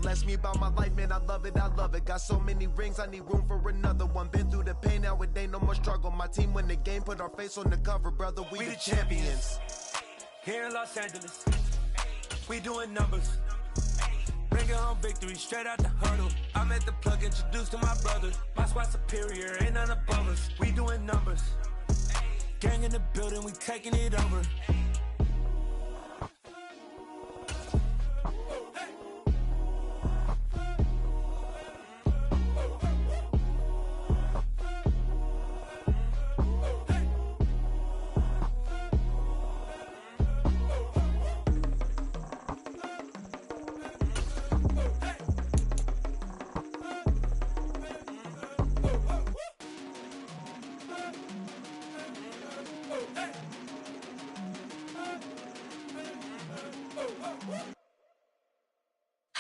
blessed me about my life, man, I love it, I love it. Got so many rings, I need room for another one. Been through the pain, now it ain't no more struggle. My team win the game, put our face on the cover, brother, we the champions. Here in Los Angeles, we doing numbers. Bringing home victory straight out the huddle. I'm at the plug, introduced to my brothers. My squad superior, ain't none above us. We doing numbers. Gang in the building, we taking it over.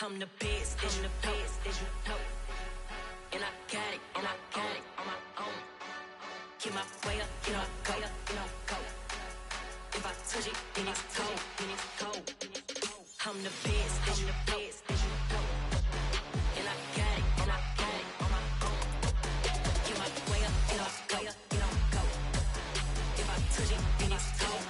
I'm the best, I'm the best, as you know. And I got it, on my own. Get my way up, you know, go. If I touch it, then it's cold, I'm the best, as you know. And I got it, on my own. Get my way up, you know, go. If I touch it, then it's cold,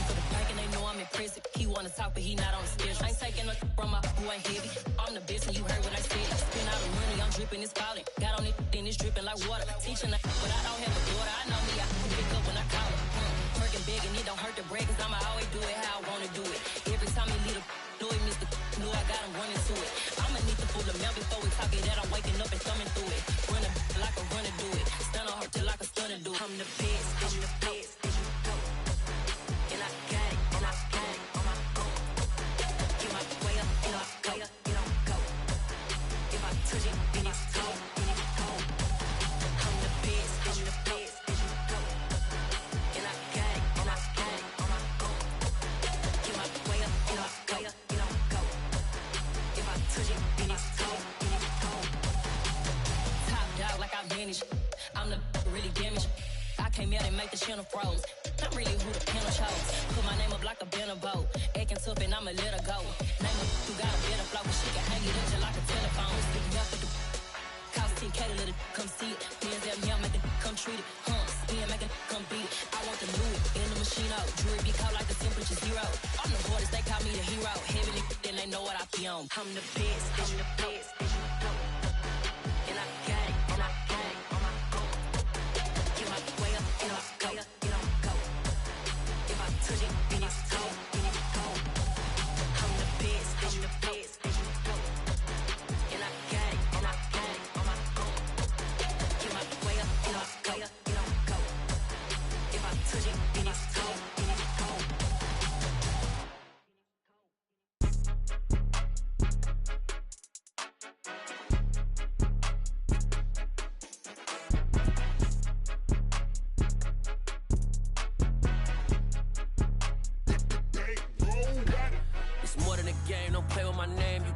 for the pack and they know I'm impressive. He wanna talk, but he not on the schedule. I ain't taking no from my who ain't heavy. I'm the best, and you heard what I said. Spend all the money, I'm dripping, it's falling. Got on it, then it's dripping like water. Teaching the but I don't have a daughter. I know me, I can pick up when I call her. Working big, and it don't hurt to break, cause I'ma always do it how I wanna do it. Every time he lead a know he missed the know I got him running to it. I'ma need the full amount before we talk it that I'm waking up and thumbing through it. Running like a runner do it. Stun on her till like a stunner do it. I'm the best, I'm the best, as you know. And I got it, on my own. Get my way up, you know, go. If I touch it, then it's cold, I'm the best, as you know. And I got it, on my own. Get my way up, you know, go. If I touch it, then it's cold, Top dog like I vanished. I'm the really damaged. I came out and make the channel froze. I'm really who the panel chose. Put my name up like a banner boat. Acting tough and I'ma let her go. Name her who got a better flow, but she can hang it up just like a telephone. Sticking up with the cost 10K to let it come see it. Bands at me, I'm making come treat it. Spin, making come beat it. I want the Louis in the machine out. Jewelry be cold like the temperature 0. I'm the hardest, they call me the hero. Heavy then they know what I be on. I'm the best, as you know. And I got it, on my own. Get my way up, you know, go. If I touch it, then it's cold, I'm the best, as you know. And I got it, on my own. Get my way up, you know, go. If I touch it, then it's cold,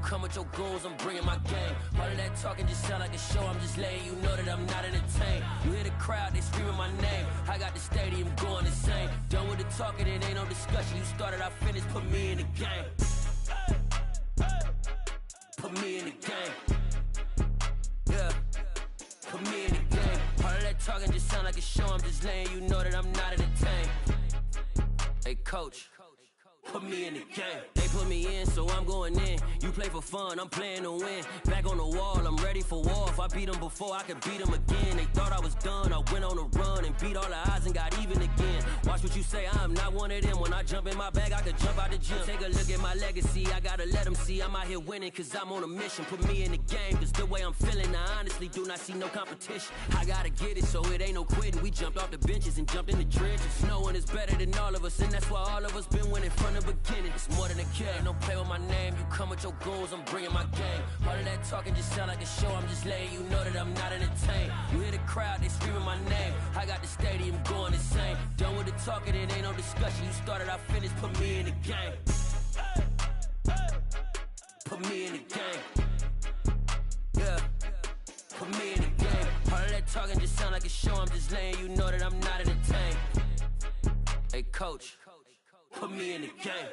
Come with your goons, I'm bringing my game. All of that talking just sound like a show. I'm just letting you know that I'm not entertained. You hear the crowd, they screaming my name. I got the stadium going insane. Done with the talking, it ain't no discussion. You started, I finished, put me in the game. Put me in the game. Yeah, put me in the game. All of that talking just sound like a show. I'm just letting you know that I'm not entertained. Hey coach, put me in the game. They put me in, so I'm going in. You play for fun, I'm playing to win. Back on the wall, I'm ready for war. If I beat them before, I could beat them again. They thought I was done, I went on a run and beat all the odds and got even again. Watch what you say, I'm not one of them. When I jump in my bag, I could jump out the gym. Take a look at my legacy, I gotta let them see I'm out here winning, cause I'm on a mission. Put me in the game, cause the way I'm feeling, I honestly do not see no competition. I gotta get it, so it ain't no quitting. We jumped off the benches and jumped in the trenches. No one is better than all of us, and that's why all of us been winning from the beginning. It's more than a kill, don't play with my name. You come with your goons, I'm bringing my game. All of that talking just sound like a show. I'm just letting you know that I'm not entertained. You hear the crowd, they screaming my name. I got the stadium going insane. Done with the talking, it ain't no discussion. You started, I finished, put me in the game. Put me in the game. Yeah, put me in the game. All of that talking just sound like a show. I'm just letting you know that I'm not entertained. Hey coach, put me in the game.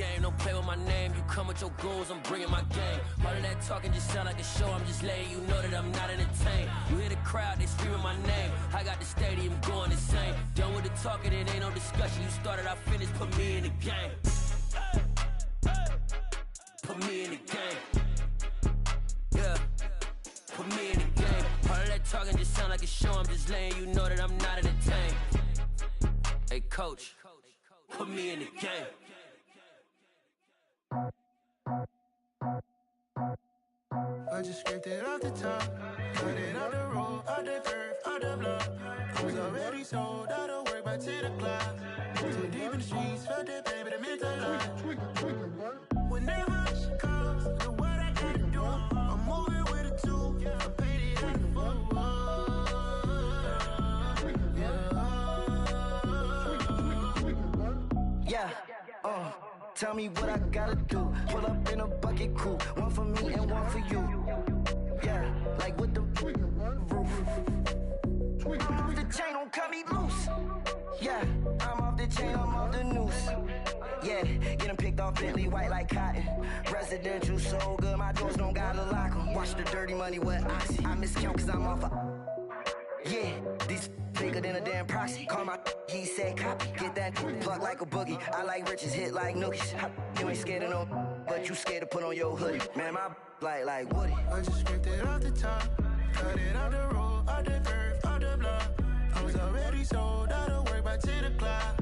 game. Don't play with my name. You come with your goons, I'm bringing my game. All of that talking just sound like a show. I'm just letting you know that I'm not entertained. You hear the crowd, they screaming my name. I got the stadium going insane. Done with the talking, it ain't no discussion. You started, I finished. Put me in the game. Put me in the game. Yeah. Put me in the game. All of that talking just sound like a show. I'm just letting you know that I'm not entertained. Hey, coach, put me in the game. I just scraped it off the top, cut it off the road, off the curve, off the block. I was already sold, out of work by 10 o'clock. Too deep in the streets, felt that pain, but it meant a lot. Whenever she calls, know what I gotta do. I'm moving with a two, I paid it out the full. Yeah, tell me what I gotta do. Pull up in a bucket crew, one for me and one for you. Yeah, like with the roof. I'm off the chain, don't cut me loose. Yeah, I'm off the chain, I'm off the noose. Yeah, getting picked off Bentley, white like cotton. Residential so good, my doors don't gotta lock 'em. Watch the dirty money with Oxy. I miscount cause I'm off a... Yeah, these bigger than a damn proxy. Call my he said copy. Get that plug like a boogie. I like riches, hit like nookies. You ain't scared of no, but you scared to put on your hoodie. Man, my like Woody. I just scraped it off the top, cut it off the road, off the curve, off the block. I was already sold, out of work by 10 o'clock.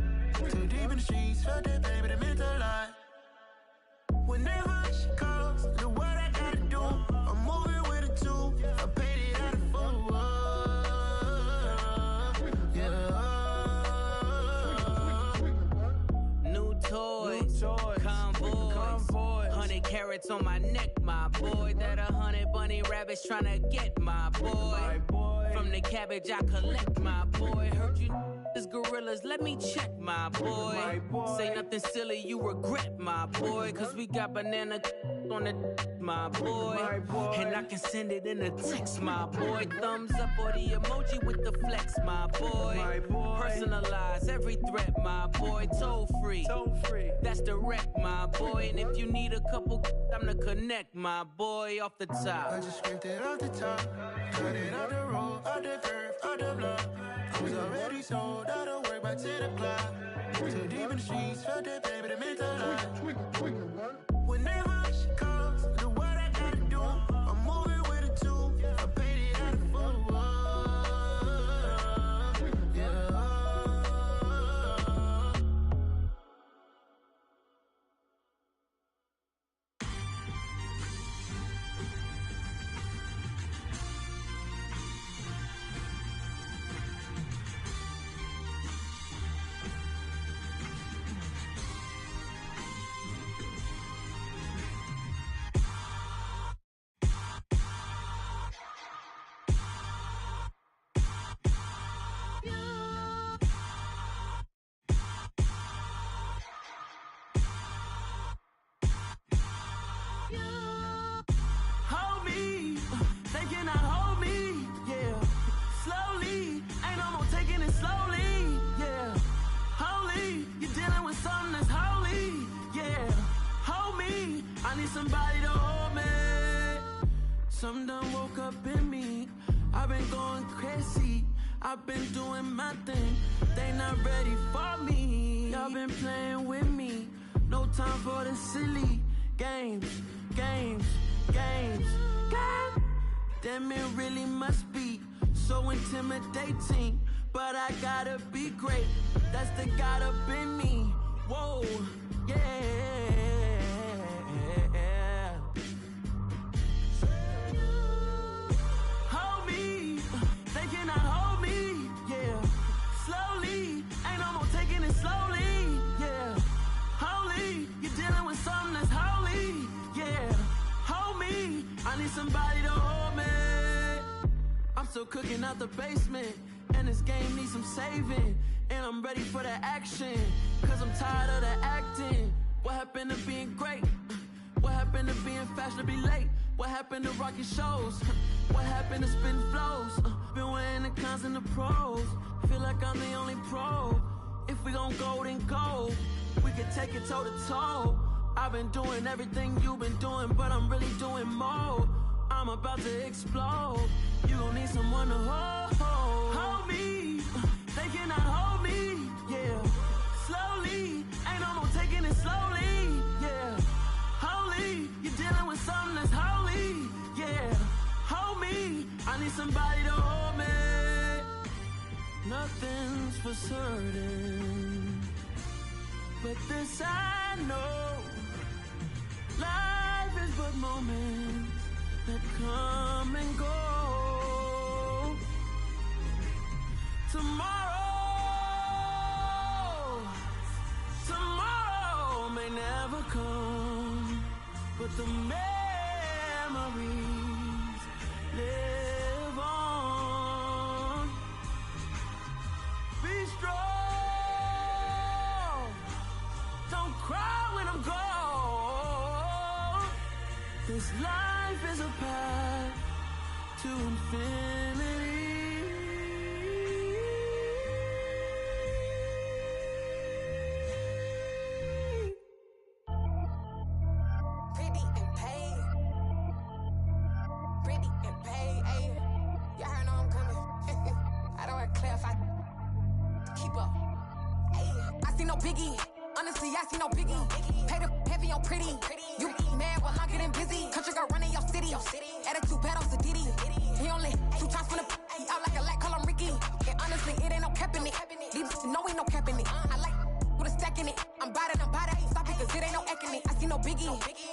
Too deep in the streets, felt that pain, but it meant a lot. Whenever she calls, know what I gotta do. I'm moving with a two, I paid it out of full. Toys, convoys, 100 carats on my neck, my boy. That 100 bunny rabbits tryna get my boy. From the cabbage I collect, my boy. Heard you is gorillas, let me check, my boy. Say nothing silly, you regret, my boy. Cause we got banana on the my boy. And I can send it in a text, my boy. Thumbs up or the emoji with the flex, my boy. Personalize every threat, my boy. Toll free. That's direct, my boy. And if you need a couple, I'm the connect, my boy. Off the top. I just scraped it off the top, cut it off the road, off the curve, off the block. I was already sold, out of work by 10 o'clock. Too deep in the streets, felt that pain, but it meant a lot. Whenever she calls, know what I gotta do. I'm moving with a two, I paid it out of full. Somebody to hold me. Some done woke up in me. I've been going crazy. I've been doing my thing. They not ready for me. Y'all been playing with me. No time for the silly games. Damn, it really must be so intimidating. But I gotta be great. That's the God up in me. Whoa, yeah. Somebody to hold me. I'm still cooking out the basement, and this game needs some saving. And I'm ready for the action, cause I'm tired of the acting. What happened to being great? What happened to being fashionably late? What happened to rocking shows? What happened to spitting flows? Been weighing the cons and the pros. Feel like I'm the only pro. If we gon' go, then go. We can take it toe to toe. I've been doing everything you've been doing, but I'm really doing more. I'm about to explode. You gon' need someone to hold me. They cannot hold me, yeah. Slowly, ain't no more taking it slowly, yeah. Holy, you're dealing with something that's holy, yeah. Hold me, I need somebody to hold me. Nothing's for certain, but this I know. Life is but moments that come and go. Tomorrow may never come, but the memories live on. Be strong, don't cry when I'm gone. This life is a path to infinity. Honestly, I see no biggie. Pay the heavy on pretty. You mad while I'm getting busy. Country girl running your city. Attitude bad on Sadiddy. He only 2 times from the he out like a light, call him Ricky. And honestly, it ain't no cap in it. These know ain't no cap in it. I like with a stack in it. I'm bad. Stop it, cause it ain't no eck in it. I see no biggie.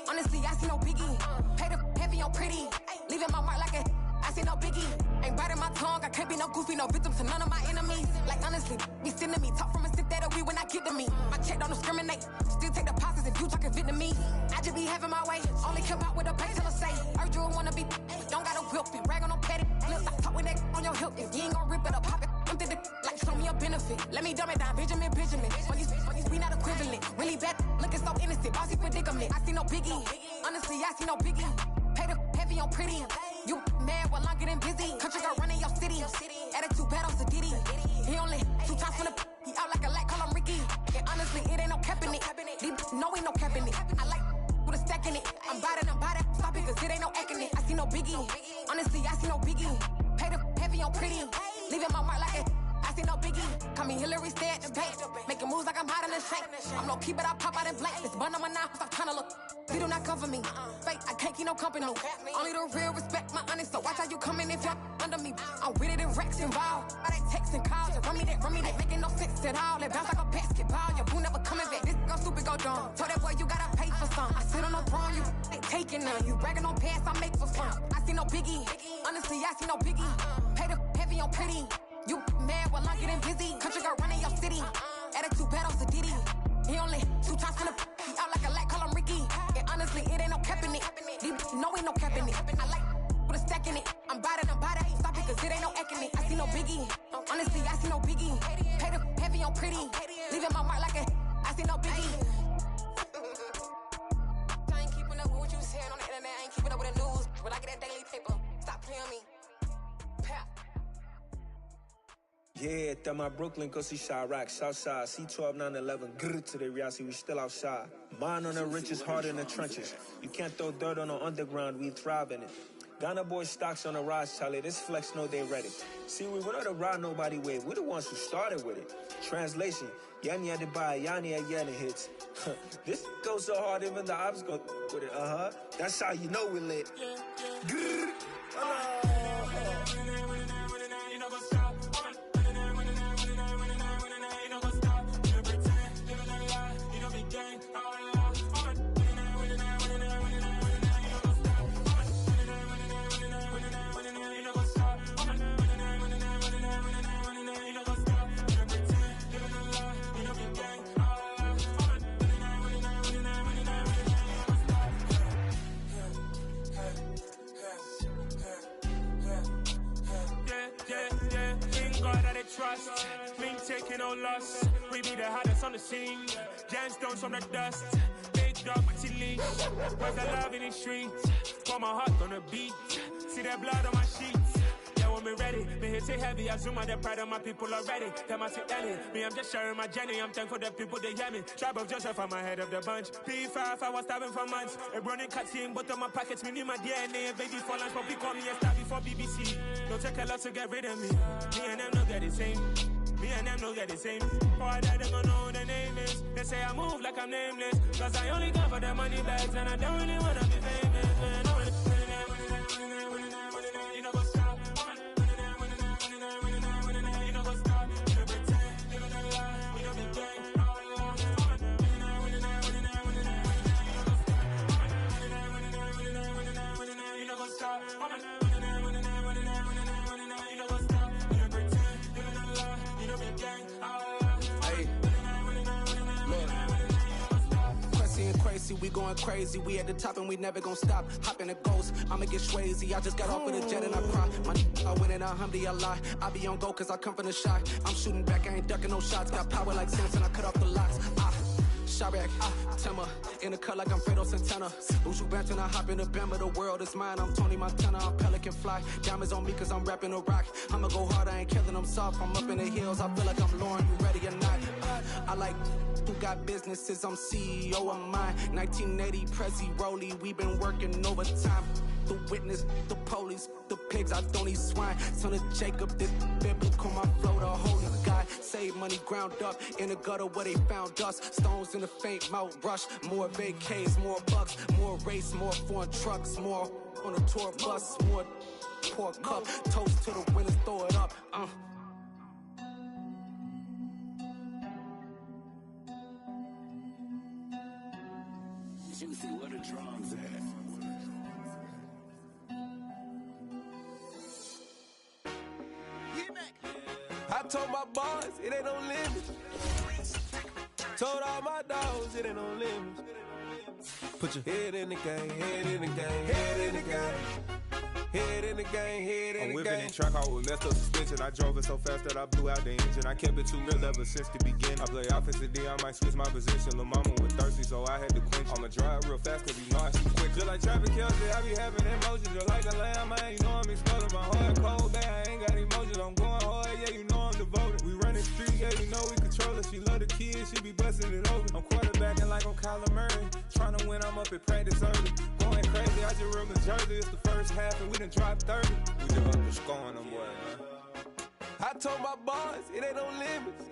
Honestly, I see no biggie. Pay the heavy on pretty. Leaving my mark like a I see no biggie. Ain't biting my tongue. I can't be no goofy, no victim to none of my enemies. Like honestly, be sending me talk from a sip that we when I get to me. My check don't discriminate. Still take deposits if you talking Vietnamese. I just be having my way. Only come out with a pay till I say. Urge you wanna be, don't got a whip it. Rag on no petty. Lips, I talk with that on your hip. If you ain't gon' rip it up, pop it. Empty the like show me a benefit. Let me dumb it down, Benjamin. For you, we not equivalent. Really bad, looking so innocent. Bossy predicament. I see no biggie. Honestly, I see no biggie. Pay the heavy on pretty. You mad while I'm getting busy. Country girl running your city. Attitude bad on Sadiddy. He only 2 times from the he out like a light, call him Ricky. And honestly, it ain't no cap in it. These know ain't no cap in it. I like with a stack in it. I'm bad. Stop it, cause it ain't no eck in it. I see no biggie. Honestly, I see no biggie. Pay the heavy on pretty. Leaving my mark like a I see no biggie. Call me Hillary, stay at the bank. Making moves like I'm hot in the shank. I'm low key, but I pop out in blank. This bun on my knife, stop trying to look. They do not cover me. Fake, I can't keep no company. Only the real respect my honest. So watch how you coming if you're under me. I'm with it and Rex involved. All they texting calls, just run me that. Making no sense at all. They bounce like a basketball. Your boo never coming back. This go stupid, go dumb. Told that boy you gotta pay for some. I sit on the throne, you ain't taking none. You bragging on pants, I make for fun. I see no biggie. Honestly, I see no biggie. Pay the heavy on pretty. You mad while I'm getting busy. Country girl running your city. Attitude bad on Sadiddy. He only 2 times from the he out like a light, call him Ricky. And honestly, it ain't no cap in it. These know ain't no cap in it. I like with a stack in it. I'm bad. Stop it, cause it ain't no eck in it. I see no biggie. Honestly, I see no biggie. Pay the heavy on pretty. Leaving my mark like a I see no biggie. I ain't keeping up with what you saying on the internet. I ain't keeping up with the news. But I get that daily paper. Stop playing me. Yeah, that my Brooklyn, go see Chirac, Southside, C12 911, grr to the reality, we still outside. Mine on the riches, hard in the trenches. You can't throw dirt on the underground, we thrive in it. Ghana boys stocks on the rise, Charlie, this flex know they ready. See, we not a ride nobody wave, we the ones who started with it. Translation, Yanni had to buy, Yanni had Yanni hits. This goes so hard, even the ops go with it, That's how you know we lit. Grr. Trust, been taking no loss. We be the hardest on the scene. Gemstones from the dust. Big dog, pretty leash. Was the love in the streets? Put my heart on the beat. See that blood on my sheets. Yeah, we'll me ready. Me hit it heavy, I zoom out the pride of my people already. Them I see Ellie, me I'm just sharing my journey. I'm thankful the people they hear me. Tribe of Joseph, I'm ahead of the bunch. P5, I was starving for months. A running cut seeing both of my pockets, me need my DNA. And baby for lunch, but call me a star before BBC. Don't take a lot to get rid of me. Me and them don't get the same. Me and them don't get the same. For I die, they gon' know who the name is. They say I move like I'm nameless. Cause I only come for the money bags. And I don't really wanna be famous. Man, you know what's up. You know what's up. You know pretend. You know that lie. We don't be gang. You know what's up. We going crazy, we at the top and we never gonna stop. Hop in a ghost, I'ma get swayzy. I just got off with a jet and I cry. I win in a Humvee, I lie. I be on go cause I come from the shot. I'm shooting back, I ain't ducking no shots. Got power like Samson, I cut off the locks. Shabak, Timmer, in the cut like I'm Fredo Santana. Uju Banton, I hop in the Bama, the world is mine. I'm Tony Montana, I'm Pelican Fly. Diamonds on me cause I'm rapping a rock. I'ma go hard, I ain't killing them soft. I'm up in the hills, I feel like I'm Lauren, you ready or not? I like who got businesses, I'm CEO of mine. 1980 Prezi Rolly, we been working overtime. The witness, the police, the pigs, I don't eat swine. Son of Jacob, this biblical, my flow, the holy God. Save money ground up in the gutter where they found us. Stones in the faint mouth rush. More vacays, more bucks, more race, more foreign trucks, more on a tour bus, more pour cup. Toast to the winners, throw it up. Juicy, where the drums at? I told my boys, it ain't no limits. Told all my dogs, it ain't no limits. Put your head in the game, head in the game, head in the game. Head in the game, head in the game. I'm whipping and track out with messed up suspension. I drove it so fast that I blew out the engine. I kept it too real ever since the beginning. I play offensive D, I might switch my position. Lil' mama was thirsty, so I had to quench. I'ma drive real fast, cause you know I shoot quick. Just like traffic Kelsey, I be having emotions. Just like a lamb, man, you know I'm exploding. My heart cold, man, I ain't got emotions. I'm going hard, yeah, you know I'm devoted. We running street, yeah, you know we control it. She love the kids, she be busting it over. I'm quarterbacking like I'm Kyler Murray. Trying to win, I'm up at practice early. Going crazy, I just rub the jersey. It's the first half and we done dropped 30. We just up the scoring them boys, man. I told my boys, it ain't no limits.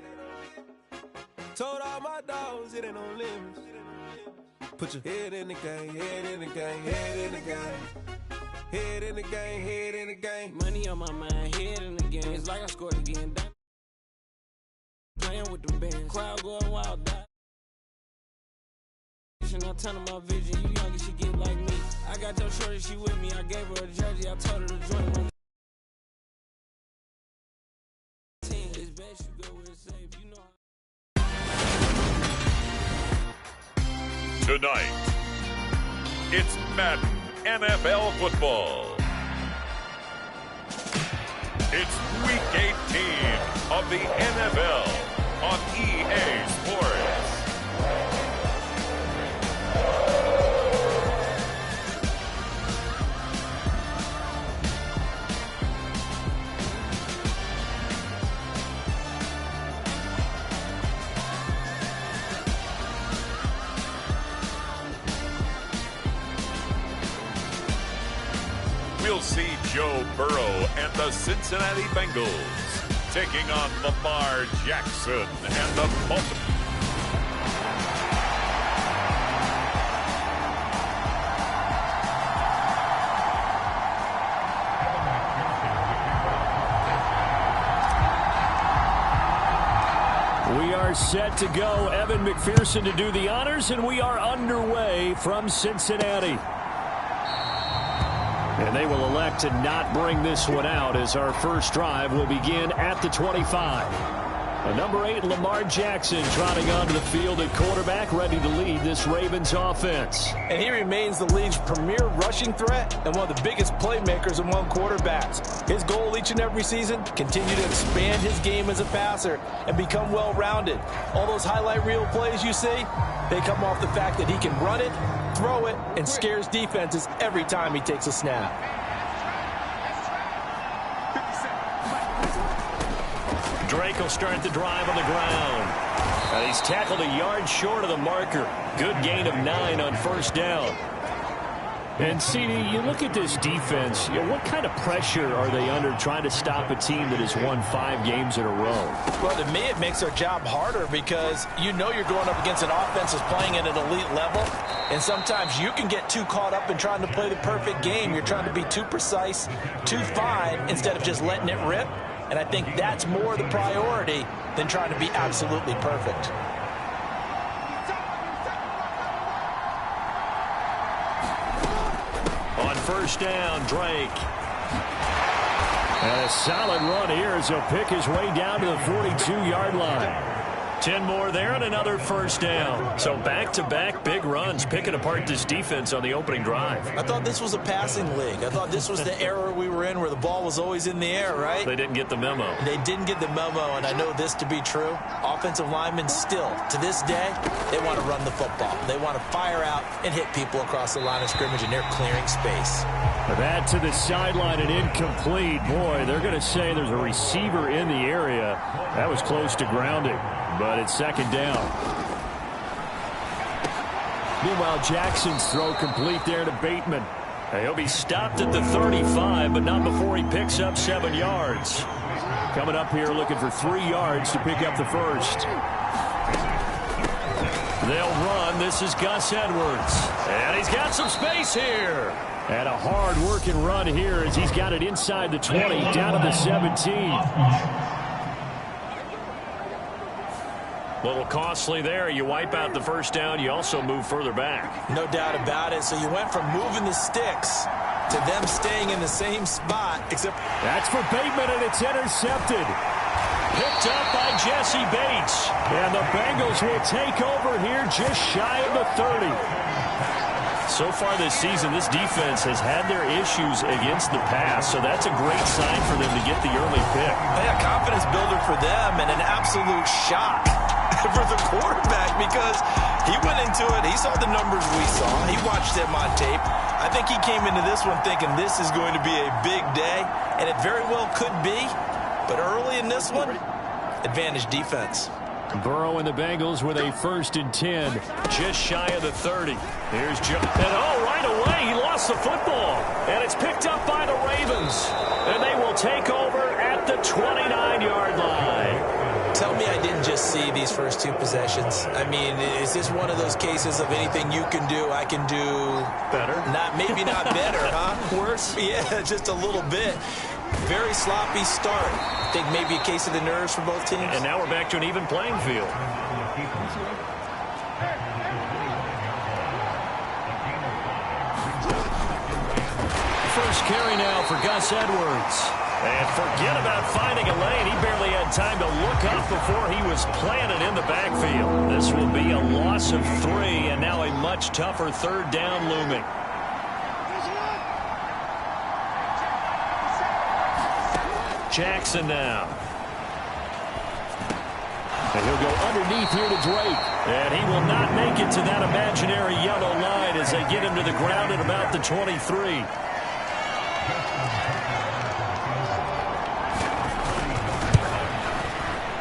Told all my dogs, it ain't no limits. Put your head in the game, head in the game, head in the game. Head in the game, head in the game. Money on my mind, head in the game. It's like I scored again. Playing with the bands. Crowd going wild, die. I tell her my vision, you young, you should get like me. I got your shorty, she with me. I gave her a jersey, I told her to join my team. It's best you go where it's safe, you know. Tonight, it's Madden NFL football. It's Week 18 of the NFL on EA Sports. We'll see Joe Burrow and the Cincinnati Bengals taking on Lamar Jackson and the Baltimore. We are set to go. Evan McPherson to do the honors, and we are underway from Cincinnati. And they will elect to not bring this one out as our first drive will begin at the 25. Number 8, Lamar Jackson trotting onto the field at quarterback, ready to lead this Ravens offense. And he remains the league's premier rushing threat and one of the biggest playmakers among quarterbacks. His goal each and every season, continue to expand his game as a passer and become well-rounded. All those highlight reel plays you see, they come off the fact that he can run it, throw it, and scares defenses every time he takes a snap. 50 seconds. Drake will start the drive on the ground. And he's tackled a yard short of the marker. Good gain of 9 on first down. And, CD, you look at this defense, what kind of pressure are they under trying to stop a team that has won 5 games in a row? Well, to me, it makes their job harder because you know you're going up against an offense that's playing at an elite level, and sometimes you can get too caught up in trying to play the perfect game. You're trying to be too precise, too fine, instead of just letting it rip, and I think that's more the priority than trying to be absolutely perfect. First down, Drake. And a solid run here as he'll pick his way down to the 42-yard line. 10 more there and another first down. So back-to-back big runs, picking apart this defense on the opening drive. I thought this was a passing league. I thought this was the era we were in where the ball was always in the air, right? They didn't get the memo. They didn't get the memo, and I know this to be true. Offensive linemen still, to this day, they want to run the football. They want to fire out and hit people across the line of scrimmage, and they're clearing space. That to the sideline and incomplete. Boy, they're going to say there's a receiver in the area. That was close to grounding. But it's second down. Meanwhile, Jackson's throw complete there to Bateman. He'll be stopped at the 35, but not before he picks up 7 yards. Coming up here looking for 3 yards to pick up the first. They'll run. This is Gus Edwards. And he's got some space here. And a hard-working run here as he's got it inside the 20, down to the 17. A little costly there. You wipe out the first down. You also move further back. No doubt about it. So you went from moving the sticks to them staying in the same spot, except that's for Bateman, and it's intercepted. Picked up by Jesse Bates. And the Bengals will take over here just shy of the 30. So far this season, this defense has had their issues against the pass, so that's a great sign for them to get the early pick. Yeah, confidence builder for them and an absolute shock for the quarterback because he went into it. He saw the numbers we saw. He watched them on tape. I think he came into this one thinking this is going to be a big day, and it very well could be. But early in this one, advantage defense. Burrow and the Bengals with a 1st and 10, just shy of the 30. Here's Joe. And right away, he lost the football. And it's picked up by the Ravens. And they will take over at the 29-yard line. Tell me I didn't just see these first 2 possessions. I mean, is this one of those cases of anything you can do, I can do better? Maybe not better, huh? Worse? Yeah, just a little bit. Very sloppy start. I think maybe a case of the nerves for both teams. And now we're back to an even playing field. First carry now for Gus Edwards. And forget about finding a lane. He barely had time to look up before he was planted in the backfield. This will be a loss of 3, and now a much tougher 3rd down looming. Jackson now. And he'll go underneath here to Drake. And he will not make it to that imaginary yellow line as they get him to the ground at about the 23.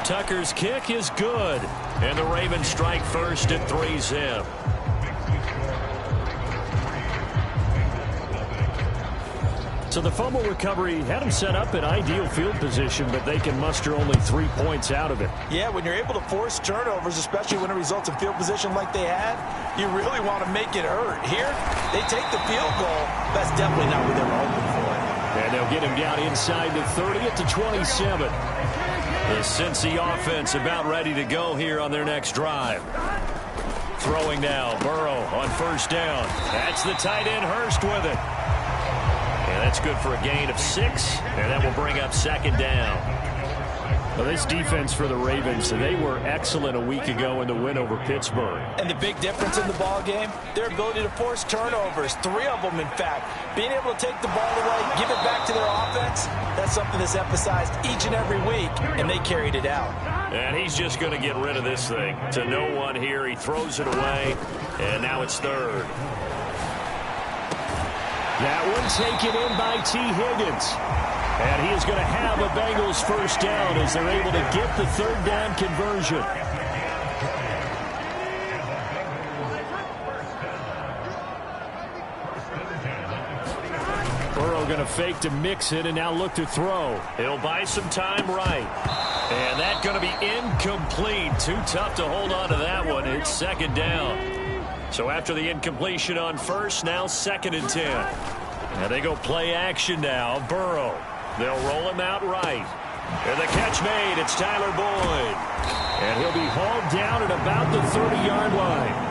Tucker's kick is good. And the Ravens strike first at 3-zip. So the fumble recovery had them set up in ideal field position, but they can muster only 3 points out of it. Yeah, when you're able to force turnovers, especially when it results in field position like they had, you really want to make it hurt. Here, they take the field goal. That's definitely not what they were hoping for. And they'll get him down inside the 30 at the 27. The Cincy offense about ready to go here on their next drive. Throwing now, Burrow on first down. That's the tight end Hurst with it. And that's good for a gain of 6, and that will bring up second down. Well, this defense for the Ravens, they were excellent a week ago in the win over Pittsburgh. And the big difference in the ball game, their ability to force turnovers, 3 of them in fact. Being able to take the ball away, give it back to their offense, that's something that's emphasized each and every week, and they carried it out. And he's just going to get rid of this thing to no one here. He throws it away, and now it's 3rd. That one taken in by T. Higgins. And he is going to have a Bengals first down as they're able to get the third down conversion. Burrow going to fake to mix it and now look to throw. He'll buy some time right. And that's going to be incomplete. Too tough to hold on to that one. It's second down. So after the incompletion on first, now 2nd and 10. And they go play action now. Burrow. They'll roll him out right. And the catch made. It's Tyler Boyd. And he'll be hauled down at about the 30-yard line.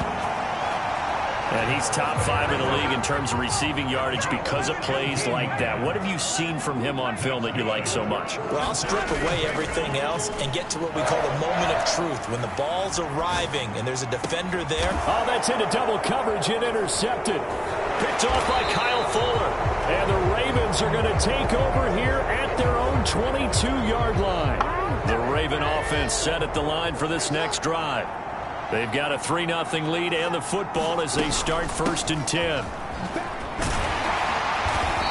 And he's top 5 in the league in terms of receiving yardage because of plays like that. What have you seen from him on film that you like so much? Well, I'll strip away everything else and get to what we call the moment of truth. When the ball's arriving and there's a defender there. Oh, that's into double coverage and intercepted. Picked off by Kyle Fuller. And the Ravens are going to take over here at their own 22-yard line. The Raven offense set at the line for this next drive. They've got a 3-0 lead and the football as they start 1st and 10.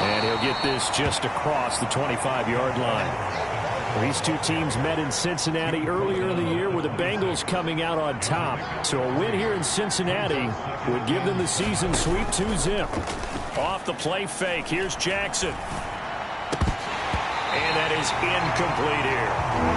And he'll get this just across the 25-yard line. These two teams met in Cincinnati earlier in the year with the Bengals coming out on top. So a win here in Cincinnati would give them the season sweep 2-zip. Off the play fake. Here's Jackson. And that is incomplete here.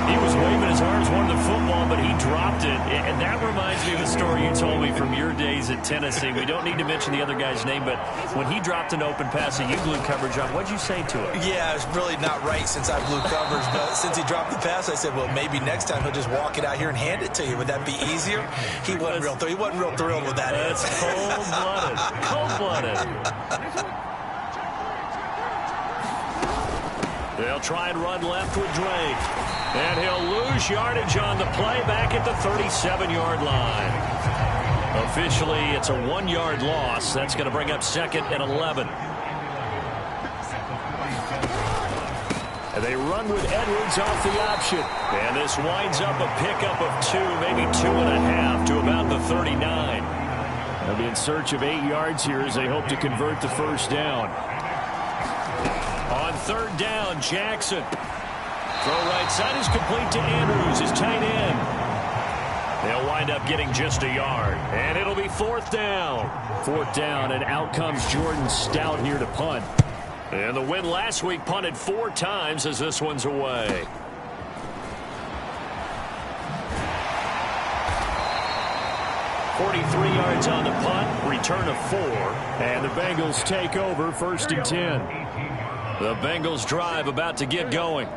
He was waving his arms, wanted the football, but he dropped it. And that reminds me of the story you told me from your days at Tennessee. We don't need to mention the other guy's name, but when he dropped an open pass that you blew coverage on, what'd you say to him? Yeah, it's really not right since I blew coverage, but since he dropped the pass, I said, well, maybe next time he'll just walk it out here and hand it to you. Would that be easier? He wasn't real thrilled with that. That's cold-blooded. Cold-blooded. They'll try and run left with Drake. And he'll lose yardage on the play back at the 37-yard line. Officially, it's a 1-yard loss. That's going to bring up 2nd and 11. And they run with Edwards off the option. And this winds up a pickup of 2, maybe 2.5 to about the 39. They'll be in search of 8 yards here as they hope to convert the first down. On 3rd down, Jackson. Throw right side is complete to Andrews, his tight end. They'll wind up getting just a yard. And it'll be 4th down. 4th down, and out comes Jordan Stout here to punt. And the win last week punted 4 times as this one's away. .43 yards on the punt, return of 4. And the Bengals take over 1st and 10. The Bengals drive about to get going.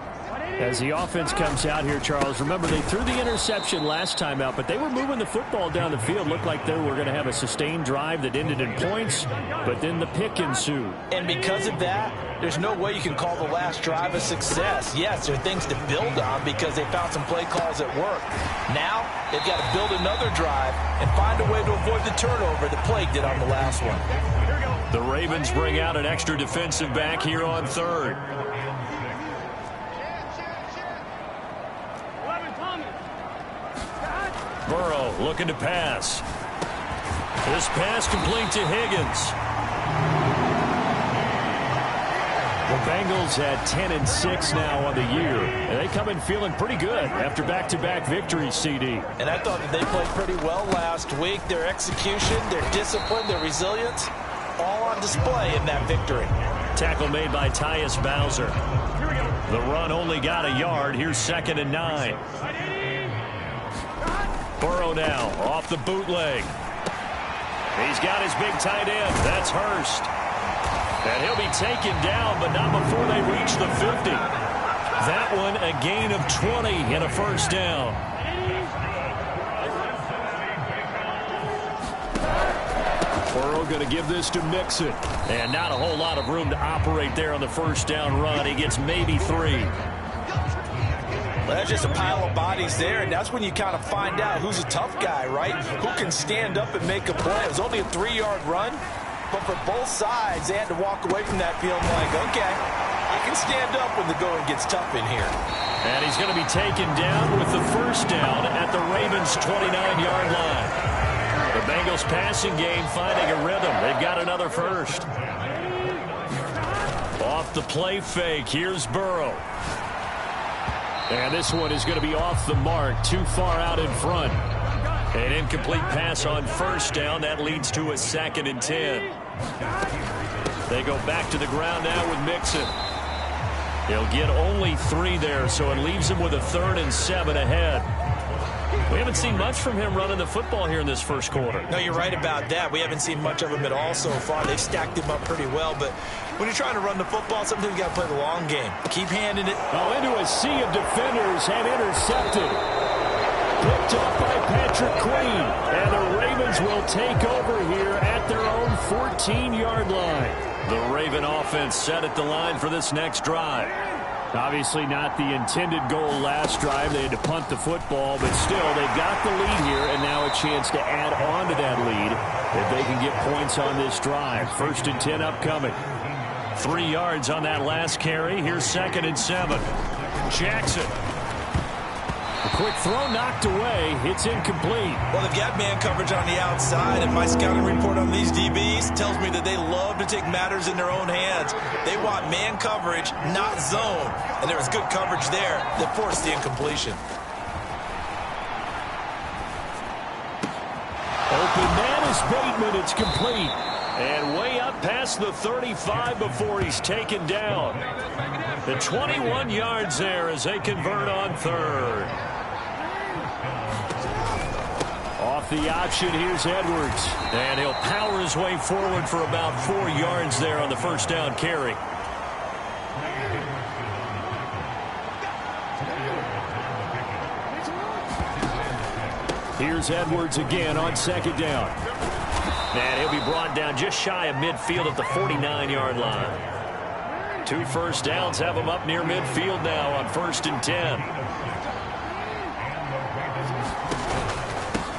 As the offense comes out here, Charles, remember they threw the interception last time out, but they were moving the football down the field. Looked like they were going to have a sustained drive that ended in points, but then the pick ensued. And because of that, there's no way you can call the last drive a success. Yes, there are things to build on because they found some play calls that work. Now, they've got to build another drive and find a way to avoid the turnover that plagued it on the last one. The Ravens bring out an extra defensive back here on 3rd. Burrow looking to pass. This pass complete to Higgins. The Bengals at 10-6 now on the year. And they come in feeling pretty good after back-to-back victories, CD. And I thought that they played pretty well last week. Their execution, their discipline, their resilience, all on display in that victory. Tackle made by Tyus Bowser. The run only got a yard. Here's 2nd and 9. Burrow now off the bootleg. He's got his big tight end. That's Hurst. And he'll be taken down, but not before they reach the 50. That one a gain of 20 and a first down. Burrow going to give this to Mixon. And not a whole lot of room to operate there on the first down run. He gets maybe 3. Well, that's just a pile of bodies there, and that's when you kind of find out who's a tough guy, right? Who can stand up and make a play. It was only a 3-yard run, but for both sides, they had to walk away from that feeling like, okay, I can stand up when the going gets tough in here. And he's going to be taken down with the first down at the Ravens' 29-yard line. The Bengals passing game finding a rhythm. They've got another first. Off the play fake. Here's Burrow. And this one is going to be off the mark, too far out in front. An incomplete pass on first down. That leads to a 2nd and 10. They go back to the ground now with Mixon. He'll get only 3 there, so it leaves him with a 3rd and 7 ahead. We haven't seen much from him running the football here in this first quarter. No, you're right about that. We haven't seen much of him at all so far. They've stacked him up pretty well, but when you're trying to run the football, sometimes you got to play the long game. Keep handing it. Oh, into a sea of defenders and intercepted. Picked up by Patrick Queen, and the Ravens will take over here at their own 14-yard line. The Raven offense set at the line for this next drive. Obviously not the intended goal last drive. They had to punt the football, but still, they've got the lead here, and now a chance to add on to that lead if they can get points on this drive. 1st and 10 upcoming. 3 yards on that last carry. Here's 2nd and 7. Jackson. A quick throw knocked away. It's incomplete. Well, they've got man coverage on the outside, and my scouting report on these DBs tells me that they love to take matters in their own hands. They want man coverage, not zone. And there was good coverage there that forced the incompletion. Open man is Bateman. It's complete. And way up past the 35 before he's taken down. The 21 yards there as they convert on 3rd. Off the option, here's Edwards. And he'll power his way forward for about 4 yards there on the first down carry. Here's Edwards again on 2nd down. And he'll be brought down just shy of midfield at the 49-yard line. 2 first downs have him up near midfield now on 1st and 10.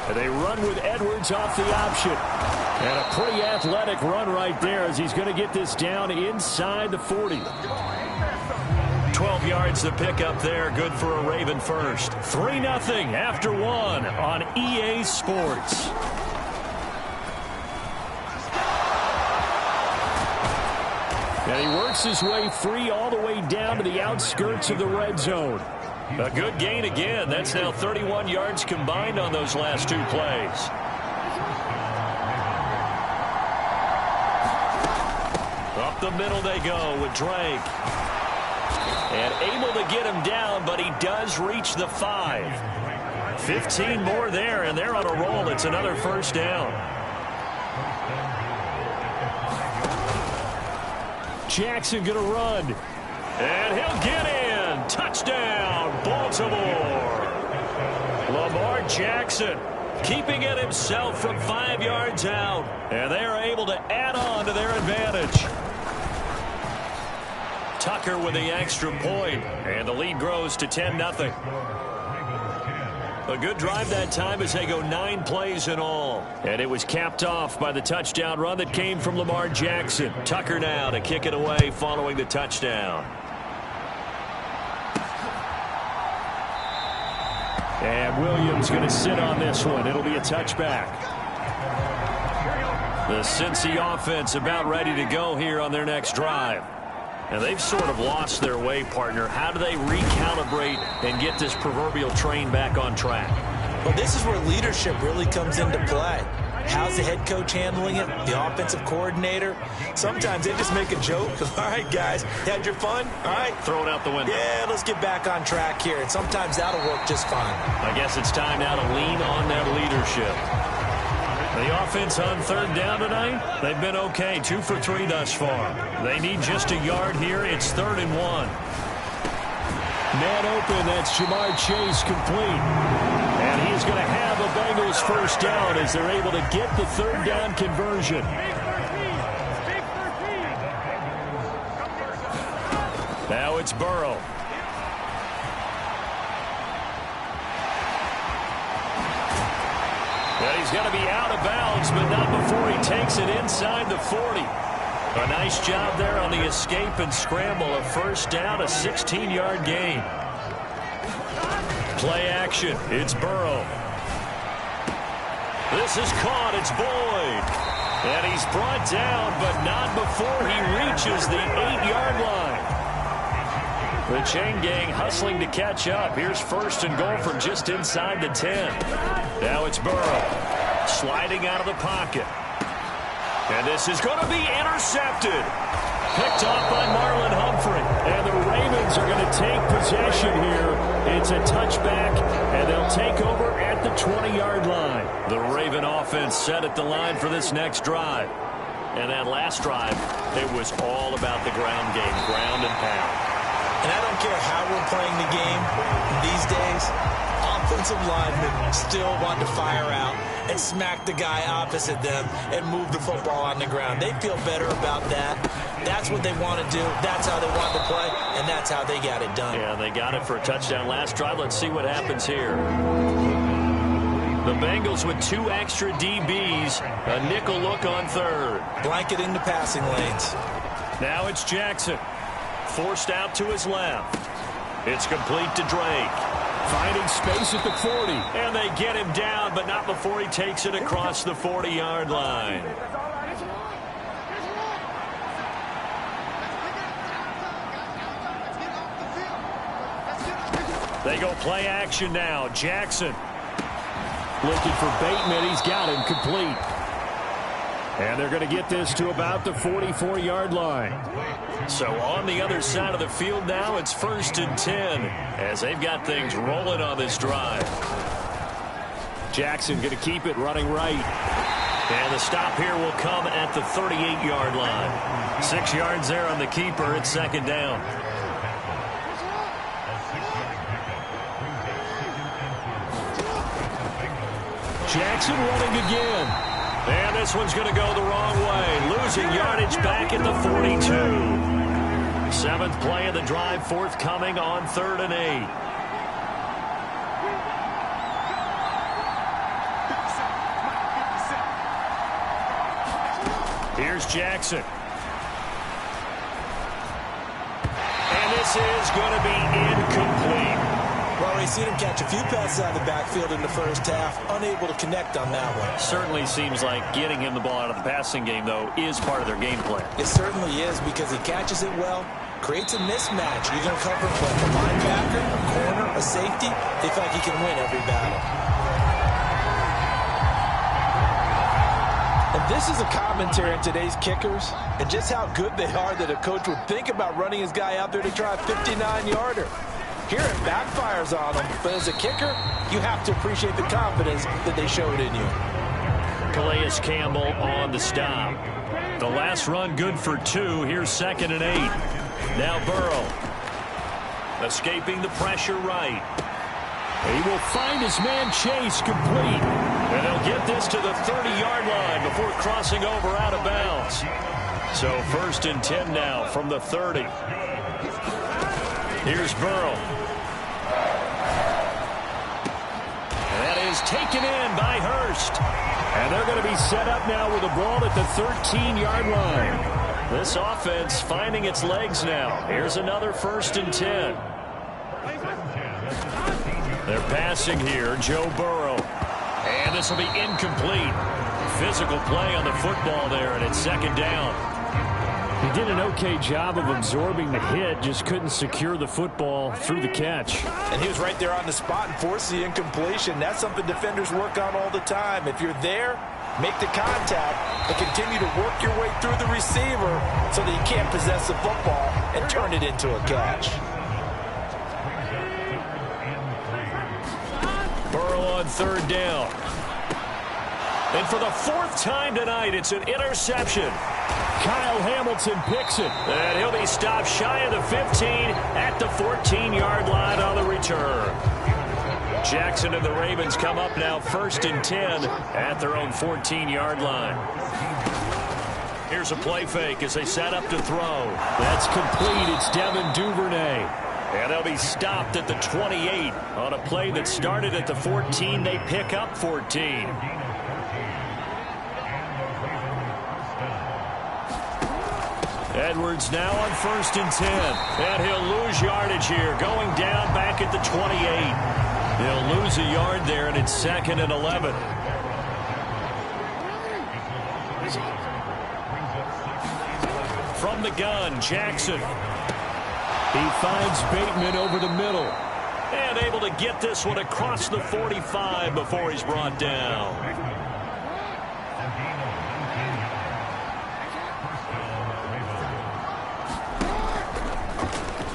And they run with Edwards off the option. And a pretty athletic run right there as he's going to get this down inside the 40. 12 yards to pick up there. Good for a Raven first. 3-0 after 1 on EA Sports. And he works his way free all the way down to the outskirts of the red zone. A good gain again. That's now 31 yards combined on those last 2 plays. Up the middle they go with Drake. And able to get him down, but he does reach the 5. 15 more there, and they're on a roll. It's another first down. Jackson going to run. And he'll get in. Touchdown, Baltimore. Lamar Jackson keeping it himself from 5 yards out. And they are able to add on to their advantage. Tucker with the extra point. And the lead grows to 10-0. A good drive that time as they go 9 plays in all. And it was capped off by the touchdown run that came from Lamar Jackson. Tucker now to kick it away following the touchdown. And Williams going to sit on this one. It'll be a touchback. The Cincy offense about ready to go here on their next drive. And they've sort of lost their way, partner. How do they recalibrate and get this proverbial train back on track? Well, this is where leadership really comes into play. How's the head coach handling it? The offensive coordinator? Sometimes they just make a joke. All right, guys, had your fun? All right. Throw it out the window. Yeah, let's get back on track here. And sometimes that'll work just fine. I guess it's time now to lean on that leadership. The offense on 3rd down tonight, they've been okay. 2 for 3 thus far. They need just a yard here. It's 3rd and 1. Man open, that's Jamar Chase complete. And he's going to have a Bengals first down as they're able to get the 3rd down conversion. Now it's Burrow. And he's going to be out of bounds, but not before he takes it inside the 40. A nice job there on the escape and scramble. A first down, a 16-yard gain. Play action. It's Burrow. This is caught. It's Boyd. And he's brought down, but not before he reaches the 8-yard line. The chain gang hustling to catch up. Here's first and goal from just inside the 10. Now it's Burrow sliding out of the pocket. And this is going to be intercepted. Picked off by Marlon Humphrey. And the Ravens are going to take possession here. It's a touchback, and they'll take over at the 20-yard line. The Raven offense set at the line for this next drive. And that last drive, it was all about the ground game, ground and pound. And I don't care how we're playing the game these days, offensive linemen still want to fire out and smack the guy opposite them and move the football on the ground. They feel better about that. That's what they want to do. That's how they want to play, and that's how they got it done. Yeah, they got it for a touchdown last drive. Let's see what happens here. The Bengals with 2 extra DBs, a nickel look on third. Blanket in the passing lanes. Now it's Jackson. Forced out to his left. It's complete to Drake. Finding space at the 40. And they get him down, but not before he takes it across the 40-yard line. They go play action now. Jackson looking for Bateman. He's got him complete. And they're going to get this to about the 44-yard line. So on the other side of the field now, it's first and 10 as they've got things rolling on this drive. Jackson going to keep it running right. And the stop here will come at the 38-yard line. 6 yards there on the keeper. It's second down. Jackson running again. And this one's going to go the wrong way. Losing yardage back at the 42. 7th play of the drive forthcoming on 3rd and 8. Here's Jackson. And this is going to be incomplete. Well, we've seen him catch a few passes out of the backfield in the first half, unable to connect on that one. Certainly seems like getting him the ball out of the passing game, though, is part of their game plan. It certainly is because he catches it well, creates a mismatch. You're going to cover him like a linebacker, a corner, a safety. They feel like he can win every battle. And this is a commentary on today's kickers and just how good they are that a coach would think about running his guy out there to try a 59-yarder. Here it backfires on them, but as a kicker, you have to appreciate the confidence that they showed in you. Calais Campbell on the stop. The last run good for 2. Here's 2nd and 8. Now Burrow. Escaping the pressure right. He will find his man Chase complete. And he'll get this to the 30-yard line before crossing over out of bounds. So 1st and 10 now from the 30. Here's Burrow. And that is taken in by Hurst. And they're going to be set up now with the ball at the 13-yard line. This offense finding its legs now. Here's another 1st and 10. They're passing here, Joe Burrow. And this will be incomplete. Physical play on the football there, and it's 2nd down. He did an okay job of absorbing the hit, just couldn't secure the football through the catch. And he was right there on the spot and forced the incompletion. That's something defenders work on all the time. If you're there, make the contact and continue to work your way through the receiver so that you can't possess the football and turn it into a catch. Burrow on 3rd down. And for the 4th time tonight, it's an interception. Kyle Hamilton picks it. And he'll be stopped shy of the 15 at the 14-yard line on the return. Jackson and the Ravens come up now 1st and 10 at their own 14-yard line. Here's a play fake as they set up to throw. That's complete. It's Devin Duvernay. And they'll be stopped at the 28 on a play that started at the 14. They pick up 14. Edwards now on 1st and 10. And he'll lose yardage here. Going down back at the 28. He'll lose a yard there, and it's 2nd and 11. From the gun, Jackson. He finds Bateman over the middle. And able to get this one across the 45 before he's brought down.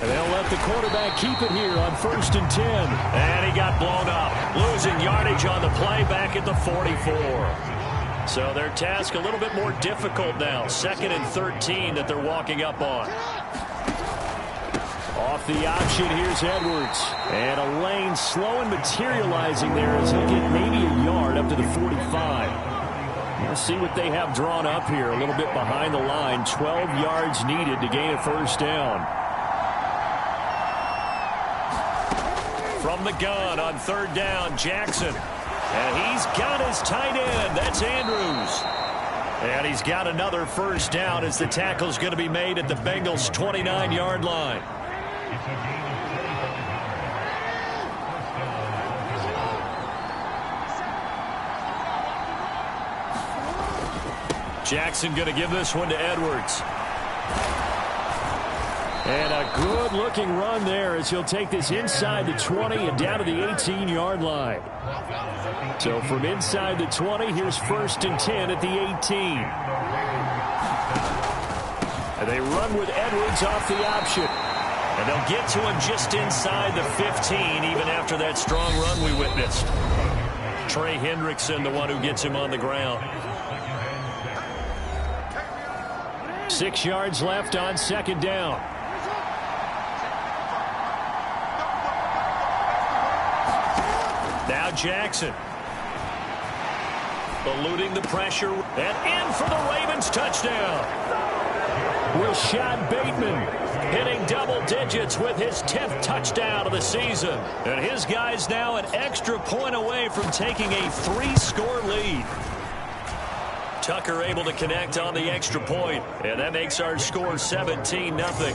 And they'll let the quarterback keep it here on 1st and 10. And he got blown up. Losing yardage on the play back at the 44. So their task a little bit more difficult now. 2nd and 13 that they're walking up on. Off the option, here's Edwards. And a lane slow and materializing there as he'll get maybe a yard up to the 45. We'll see what they have drawn up here. A little bit behind the line. 12 yards needed to gain a 1st down. From the gun on 3rd down, Jackson. And he's got his tight end. That's Andrews. And he's got another 1st down as the tackle's going to be made at the Bengals' 29-yard line. Jackson going to give this one to Edwards. And a good-looking run there as he'll take this inside the 20 and down to the 18-yard line. So from inside the 20, here's 1st and 10 at the 18. And they run with Edwards off the option. And they'll get to him just inside the 15, even after that strong run we witnessed. Trey Hendrickson, the one who gets him on the ground. 6 yards left on 2nd down. Now Jackson. Eluding the pressure. And in for the Ravens touchdown. Rashad Bateman hitting double digits with his 10th touchdown of the season. And his guy's now an extra point away from taking a 3-score lead. Tucker able to connect on the extra point. And that makes our score 17-0.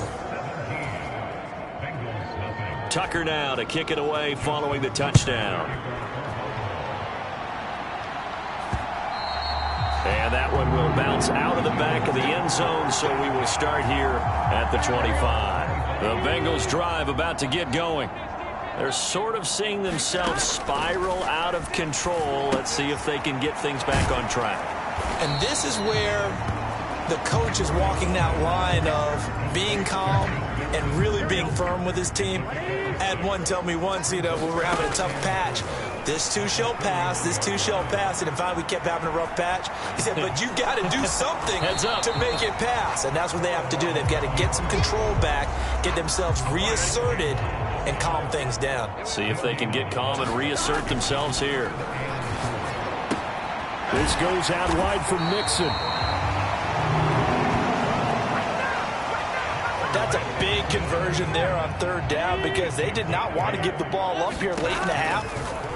Tucker now to kick it away following the touchdown. And that one will bounce out of the back of the end zone, so we will start here at the 25. The Bengals drive about to get going. They're sort of seeing themselves spiral out of control. Let's see if they can get things back on track. And this is where the coach is walking that line of being calm and really being firm with his team. I had one tell me once, when we were having a tough patch, this too shall pass, this too shall pass. And finally we kept having a rough patch. He said, but you got to do something to make it pass. And that's what they have to do. They've got to get some control back, get themselves reasserted, and calm things down. See if they can get calm and reassert themselves here. This goes out wide for Mixon. That's a big conversion there on 3rd down because they did not want to give the ball up here late in the half.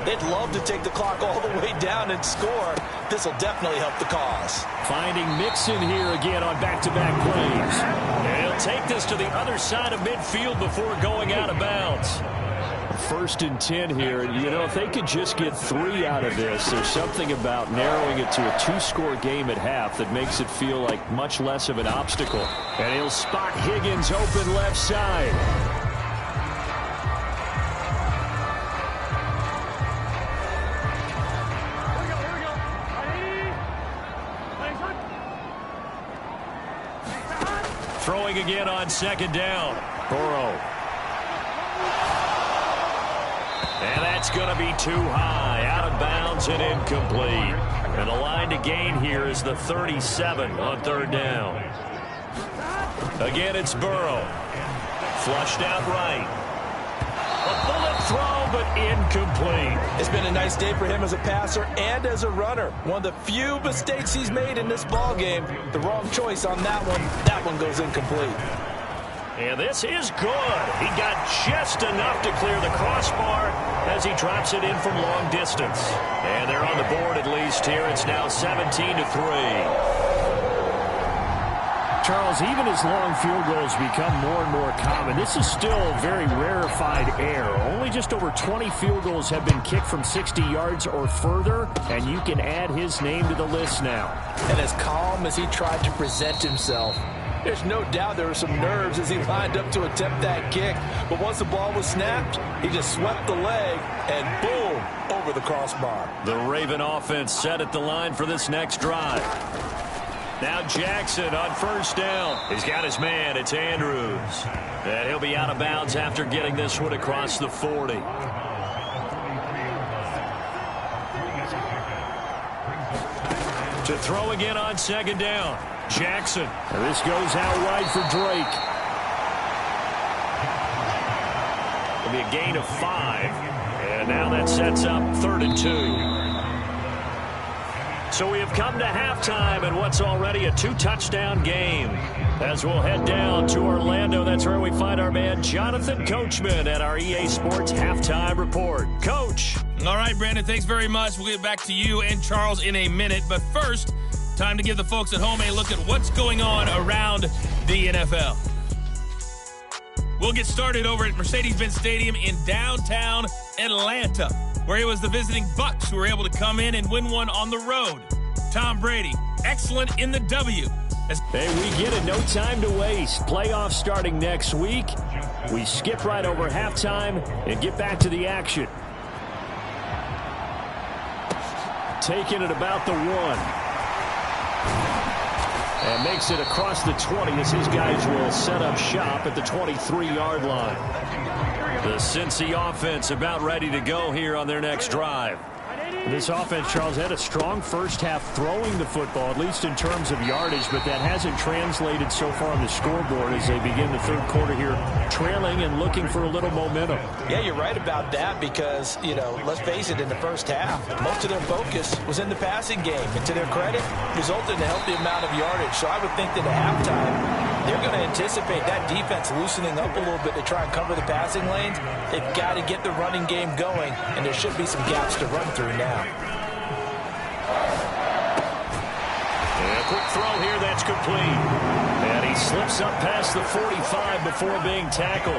They'd love to take the clock all the way down and score. This will definitely help the cause. Finding Mixon here again on back-to-back plays. And he'll take this to the other side of midfield before going out of bounds. 1st and 10 here, and if they could just get 3 out of this, there's something about narrowing it to a 2-score game at half that makes it feel like much less of an obstacle. And he'll spot Higgins open left side. Throwing again on 2nd down. Burrow. And that's going to be too high, out of bounds and incomplete. And the line to gain here is the 37 on 3rd down. Again, it's Burrow. Flushed out right. A bullet throw, but incomplete. It's been a nice day for him as a passer and as a runner. One of the few mistakes he's made in this ball game. The wrong choice on that one. That one goes incomplete. And this is good. He got just enough to clear the crossbar as he drops it in from long distance. And they're on the board at least here. It's now 17-3. Charles, even as long field goals become more and more common, this is still very rarefied air. Only just over 20 field goals have been kicked from 60 yards or further, and you can add his name to the list now. And as calm as he tried to present himself, There's no doubt there were some nerves as he lined up to attempt that kick. But once the ball was snapped, he just swept the leg and boom, over the crossbar. The Raven offense set at the line for this next drive. Now Jackson on first down. He's got his man. It's Andrews. And he'll be out of bounds after getting this one across the 40. To throw again on second down. Jackson. And this goes out wide for Drake. It'll be a gain of 5. And now that sets up 3rd and 2. So we have come to halftime in what's already a 2-touchdown game. As we'll head down to Orlando, that's where we find our man Jonathan Coachman at our EA Sports Halftime Report. Coach. All right, Brandon, thanks very much. We'll get back to you and Charles in a minute. But first, time to give the folks at home a look at what's going on around the NFL. We'll get started over at Mercedes-Benz Stadium in downtown Atlanta, where it was the visiting Bucs who were able to come in and win one on the road. Tom Brady, excellent in the W. Hey, we get it. No time to waste. Playoffs starting next week. We skip right over halftime and get back to the action. Taking it about the 1. And makes it across the 20 as his guys will set up shop at the 23-yard line. The Cincy offense about ready to go here on their next drive. This offense, Charles, had a strong first half throwing the football, at least in terms of yardage, but that hasn't translated so far on the scoreboard as they begin the third quarter here, trailing and looking for a little momentum. Yeah, you're right about that because, you know, let's face it, in the first half, most of their focus was in the passing game. And to their credit, resulted in a healthy amount of yardage. So I would think that at halftime, they're going to anticipate that defense loosening up a little bit to try and cover the passing lanes. They've got to get the running game going, and there should be some gaps to run through now. And a quick throw here, that's complete. And he slips up past the 45 before being tackled.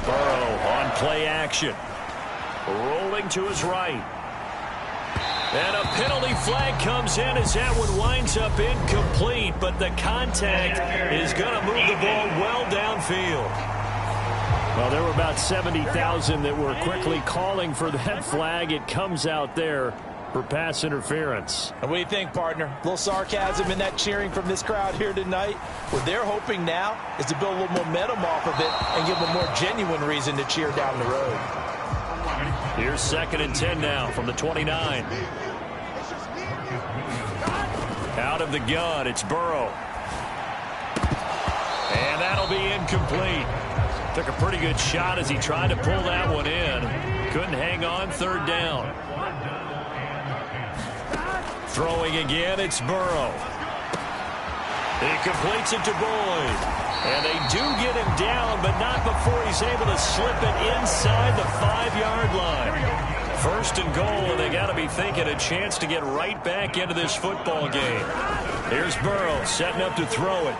Burrow on play action. Rolling to his right. And a penalty flag comes in as that one winds up incomplete, but the contact is going to move the ball well downfield. Well, there were about 70,000 that were quickly calling for that flag. It comes out there for pass interference. And what do you think, partner? A little sarcasm in that cheering from this crowd here tonight. What they're hoping now is to build a little momentum off of it and give them a more genuine reason to cheer down the road. Here's 2nd and 10 now from the 29. Out of the gun, it's Burrow. And that'll be incomplete. Took a pretty good shot as he tried to pull that one in. Couldn't hang on, 3rd down. Throwing again, it's Burrow. He completes it to Boyd. And they do get him down, but not before he's able to slip it inside the 5-yard line. 1st and goal, and they got to be thinking a chance to get right back into this football game. Here's Burrow setting up to throw it.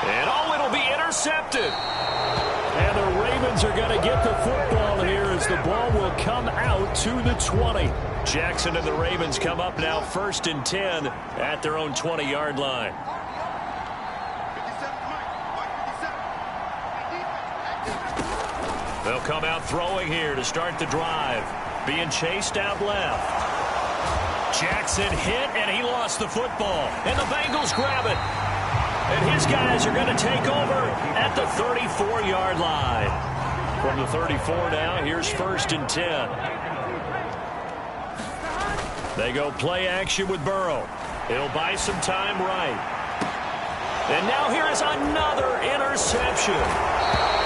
And it'll be intercepted. And the Ravens are going to get the football here as the ball will come out to the 20. Jackson and the Ravens come up now 1st and 10 at their own 20-yard line. They'll come out throwing here to start the drive. Being chased out left. Jackson hit, and he lost the football. And the Bengals grab it. And his guys are going to take over at the 34-yard line. From the 34 now, here's 1st and 10. They go play action with Burrow. He'll buy some time right. And now here is another interception.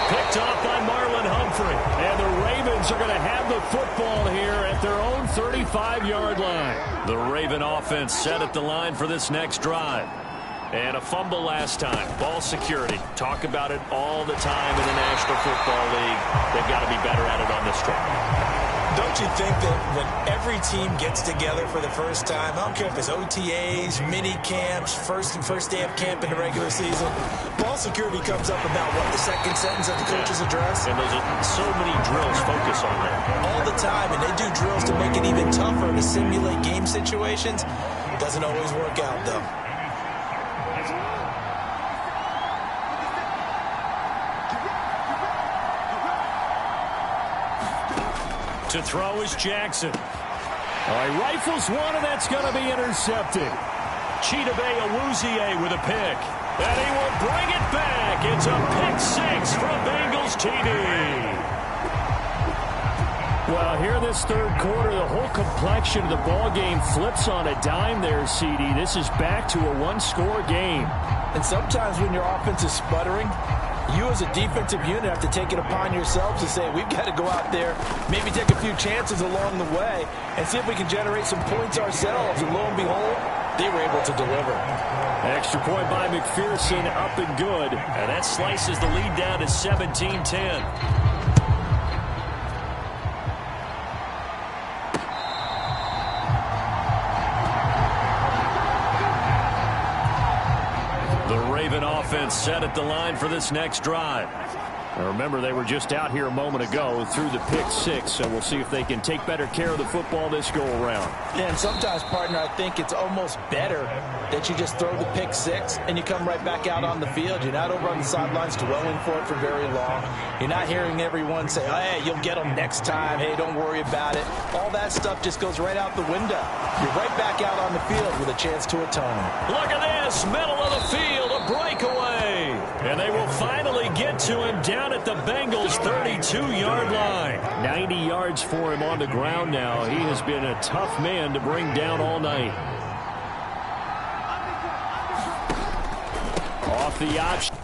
Picked off by Marlon Humphrey. And the Ravens are going to have the football here at their own 35-yard line. The Raven offense set at the line for this next drive. And a fumble last time. Ball security. Talk about it all the time in the National Football League. They've got to be better at it on this drive. Don't you think that when every team gets together for the first time, I don't care if it's OTAs, mini camps, first day of camp in the regular season, ball security comes up about, what, the second sentence of the coach's address? And those are so many drills focus on that. All the time, and they do drills to make it even tougher to simulate game situations. Doesn't always work out, though. To throw is Jackson. He rifles one, and that's going to be intercepted. Chidobe Awuzie with a pick. And he will bring it back. It's a pick six from Bengals TD. Well, here this third quarter, the whole complexion of the ball game flips on a dime there, CD. This is back to a one-score game. And sometimes when your offense is sputtering, you as a defensive unit have to take it upon yourselves to say, we've got to go out there, maybe take a few chances along the way, and see if we can generate some points ourselves. And lo and behold, they were able to deliver. Extra point by McPherson, up and good. And that slices the lead down to 17-10. Offense set at the line for this next drive. Now remember, they were just out here a moment ago through the pick six, so we'll see if they can take better care of the football this go-around. Yeah, and sometimes, partner, I think it's almost better that you just throw the pick six and you come right back out on the field. You're not over on the sidelines dwelling for it for very long. You're not hearing everyone say, oh, hey, you'll get them next time. Hey, don't worry about it. All that stuff just goes right out the window. You're right back out on the field with a chance to atone. Look at this, middle of the field, a breakaway. And they will finally get to him down at the Bengals' 32-yard line. 90 yards for him on the ground now. He has been a tough man to bring down all night. Off the option.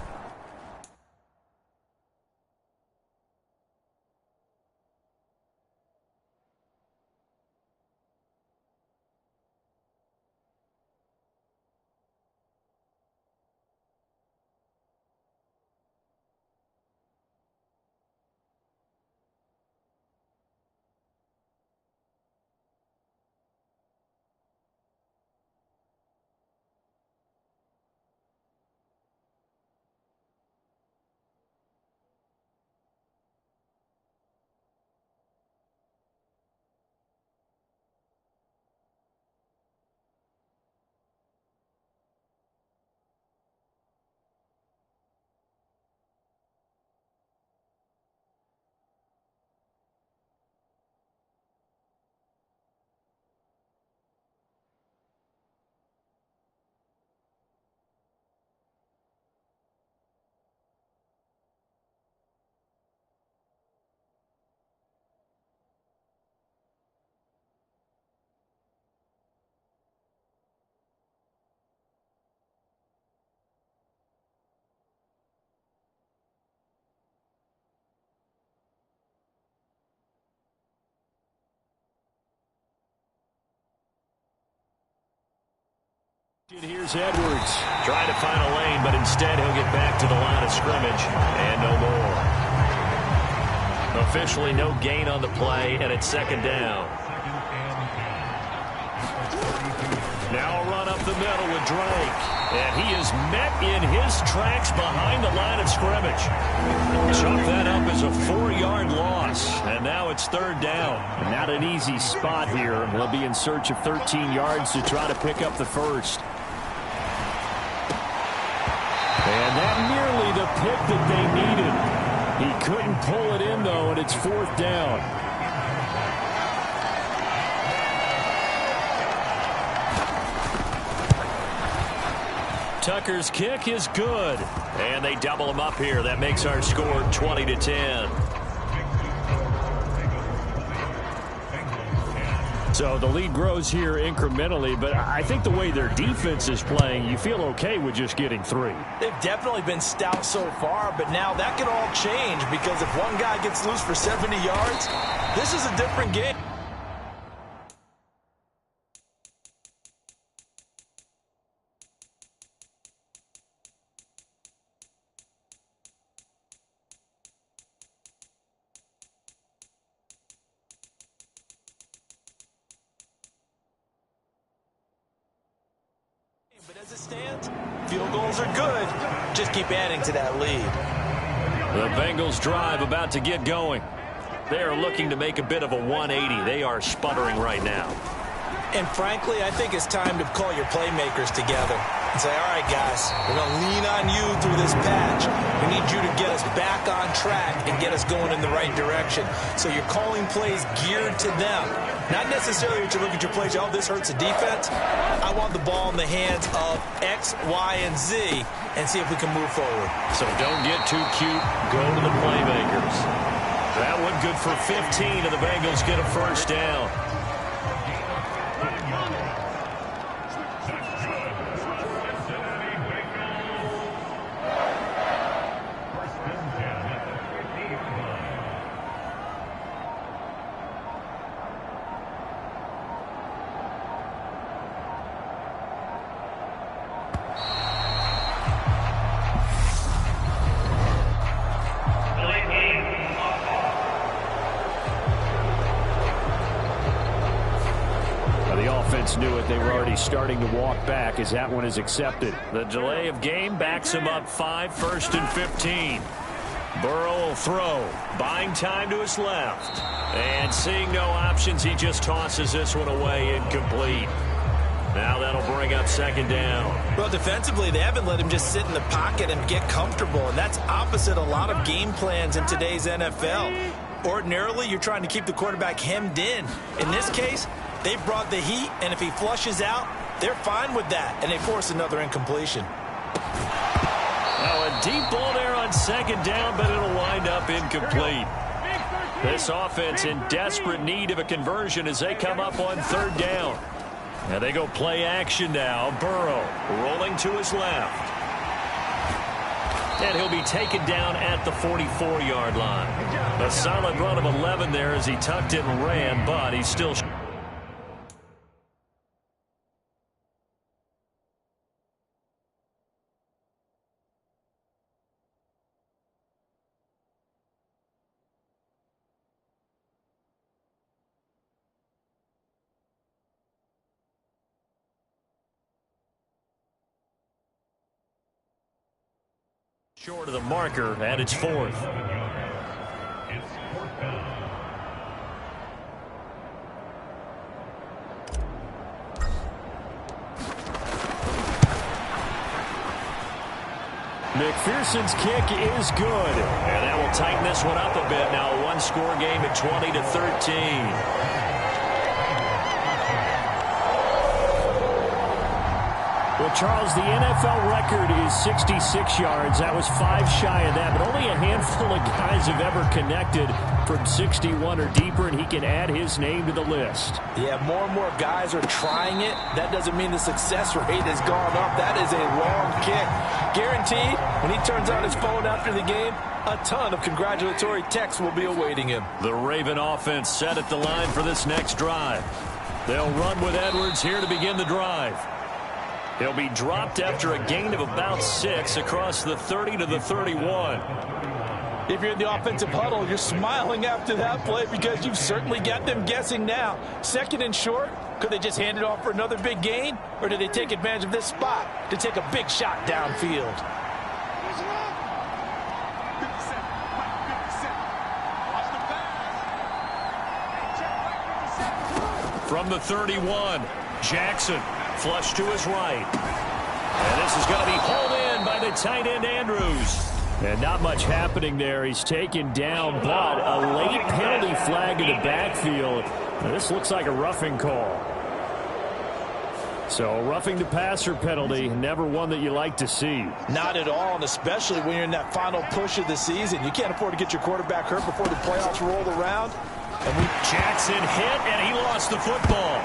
Here's Edwards trying to find a lane, but instead he'll get back to the line of scrimmage and no more. Officially no gain on the play, and it's second down. Now a run up the middle with Drake, and he is met in his tracks behind the line of scrimmage. Chalk that up as a 4-yard loss, and now it's third down. Not an easy spot here. They'll be in search of 13 yards to try to pick up the first. And that nearly the pick that they needed. He couldn't pull it in, though, and it's fourth down. Tucker's kick is good. And they double him up here. That makes our score 20-10. So the lead grows here incrementally, but I think the way their defense is playing, you feel okay with just getting 3. They've definitely been stout so far, but now that can all change because if one guy gets loose for 70 yards, this is a different game. As it stands, field goals are good. Just keep adding to that lead. The Bengals drive about to get going. They are looking to make a bit of a 180. They are sputtering right now. And frankly, I think it's time to call your playmakers together and say, all right, guys, we're going to lean on you through this patch. We need you to get us back on track and get us going in the right direction. So you're calling plays geared to them. Not necessarily that you look at your plays, oh, this hurts the defense. I want the ball in the hands of X, Y, and Z and see if we can move forward. So don't get too cute. Go to the playmakers. That one good for 15, and the Bengals get a first down. Knew it. They were already starting to walk back as that one is accepted. The delay of game backs him up 5, 1st and 15. Burrow will throw. Buying time to his left. And seeing no options, he just tosses this one away, incomplete. Now that'll bring up 2nd down. Well, defensively, they haven't let him just sit in the pocket and get comfortable, and that's opposite a lot of game plans in today's NFL. Ordinarily, you're trying to keep the quarterback hemmed in. In this case, they brought the heat, and if he flushes out, they're fine with that, and they force another incompletion. Now a deep ball there on 2nd down, but it'll wind up incomplete. This offense in desperate need of a conversion as they come up on 3rd down. And they go play action now. Burrow rolling to his left. And he'll be taken down at the 44-yard line. A solid run of 11 there as he tucked it and ran, but he's still... short of the marker, and it's 4th. McPherson's kick is good, and that will tighten this one up a bit. Now a one-score game at 20-13. Well, Charles, the NFL record is 66 yards. That was 5 shy of that, but only a handful of guys have ever connected from 61 or deeper, and he can add his name to the list. Yeah, more and more guys are trying it. That doesn't mean the success rate has gone up. That is a long kick. Guaranteed, when he turns on his phone after the game, a ton of congratulatory texts will be awaiting him. The Raven offense set at the line for this next drive. They'll run with Edwards here to begin the drive. He'll be dropped after a gain of about 6 across the 30 to the 31. If you're in the offensive huddle, you're smiling after that play because you've certainly got them guessing now. 2nd and short, could they just hand it off for another big gain? Or did they take advantage of this spot to take a big shot downfield? From the 31, Jackson. Flush to his right. And this is going to be hauled in by the tight end, Andrews. And not much happening there. He's taken down, but a late penalty flag in the backfield. Now, this looks like a roughing call. So a roughing the passer penalty, never one that you like to see. Not at all, and especially when you're in that final push of the season. You can't afford to get your quarterback hurt before the playoffs roll around. And Jackson hit, and he lost the football.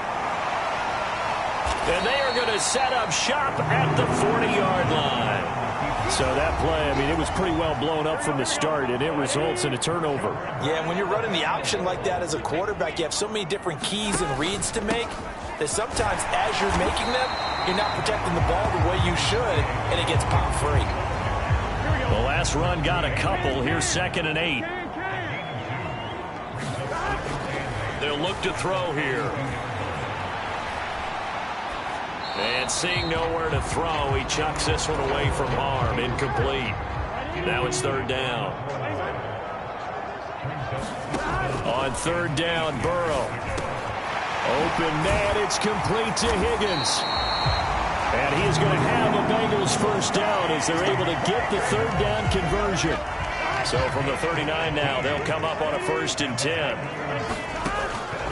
And they are going to set up shop at the 40-yard line. So that play, I mean, it was pretty well blown up from the start, and it results in a turnover. Yeah, when you're running the option like that as a quarterback, you have so many different keys and reads to make that sometimes as you're making them, you're not protecting the ball the way you should, and it gets popped free. The last run got a couple. Here's 2nd and 8. They'll look to throw here. And seeing nowhere to throw, he chucks this one away from harm. Incomplete. Now it's third down. On third down, Burrow. Open man, it's complete to Higgins. And he is going to have a Bengals first down as they're able to get the third down conversion. So from the 39 now, they'll come up on a 1st and 10.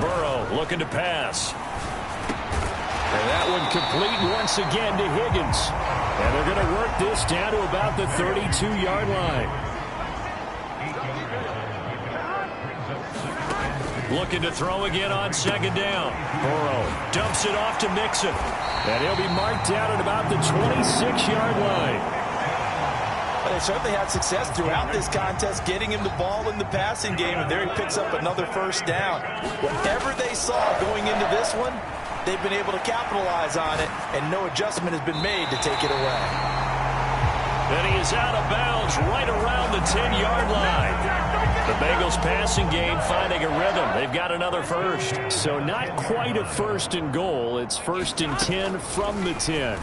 Burrow looking to pass. And that one complete once again to Higgins. And they're going to work this down to about the 32-yard line. Looking to throw again on 2nd down. Burrow dumps it off to Mixon. And he'll be marked down at about the 26-yard line. Well, they certainly had success throughout this contest getting him the ball in the passing game, and there he picks up another first down. Whatever they saw going into this one, they've been able to capitalize on it, and no adjustment has been made to take it away. And he is out of bounds right around the 10-yard line. The Bengals passing game finding a rhythm. They've got another first. So not quite a 1st and goal. It's 1st and 10 from the 10.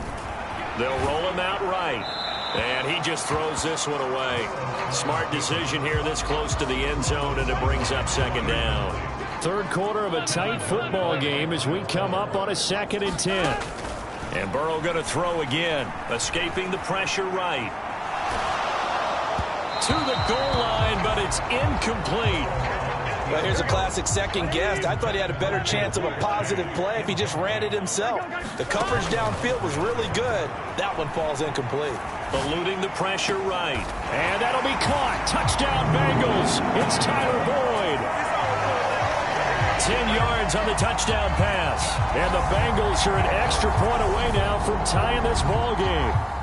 They'll roll him out right. And he just throws this one away. Smart decision here this close to the end zone, and it brings up 2nd down. Third quarter of a tight football game as we come up on a 2nd and 10. And Burrow going to throw again, escaping the pressure right. To the goal line, but it's incomplete. Well, here's a classic second guess. I thought he had a better chance of a positive play if he just ran it himself. The coverage downfield was really good. That one falls incomplete. Eluding the pressure right. And that'll be caught. Touchdown, Bengals. It's Tyler Boyd. 10 yards on the touchdown pass. And the Bengals are an extra point away now from tying this ball game.